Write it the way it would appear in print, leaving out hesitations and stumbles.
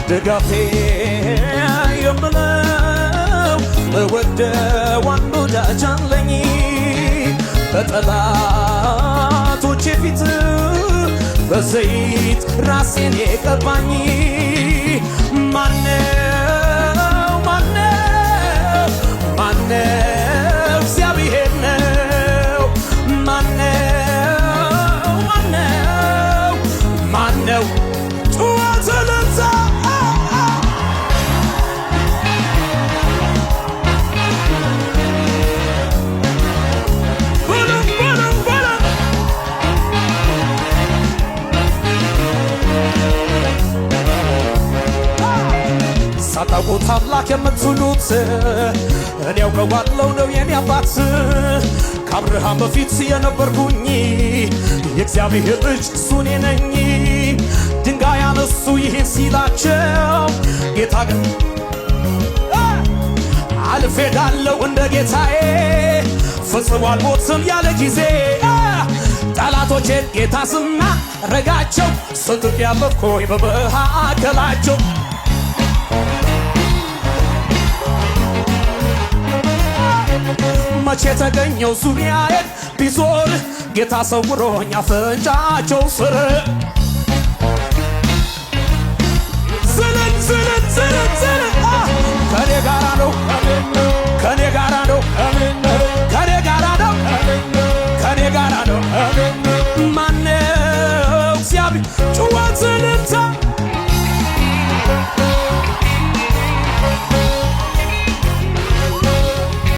ድጋፌ የምለው እወደው አንድ ወዳጅ አለኝ በጠላቶቼ ፊት በዘይት ራሴን የቀባኝ ማነው ማነው ማነው እግዚአብሔር ነው ማነው ማነው ማነው ጩኸት ልንዛ ሳታውቁት አምላክ የምትሉት እኔ አውቀዋለሁ ነው የኔ አባት ከአብርሃም በፊት የነበርኩኝ የእግዚአብሔር ልጅ እሱ እኔ ነኝ ድንጋይ አነሱ ይህን ሲላቸው ጌታ ግን አልፌዳለሁ እንደ ጌታዬ ፈጽሞ አልሞትም ያለ ጊዜ ጠላቶቼን ጌታ ስማ ረጋቸው ስንቱን ያለፍኩኝ በመካከላቸው መቼ ተገኘው ዙሪያዬን ቢዞር ጌታ ሰውሮኝ አፍንጫቸው ስር ዝልን ዝልን ዝልን ዝልን ከኔ ጋራ ነው ከኔ ጋራ ነው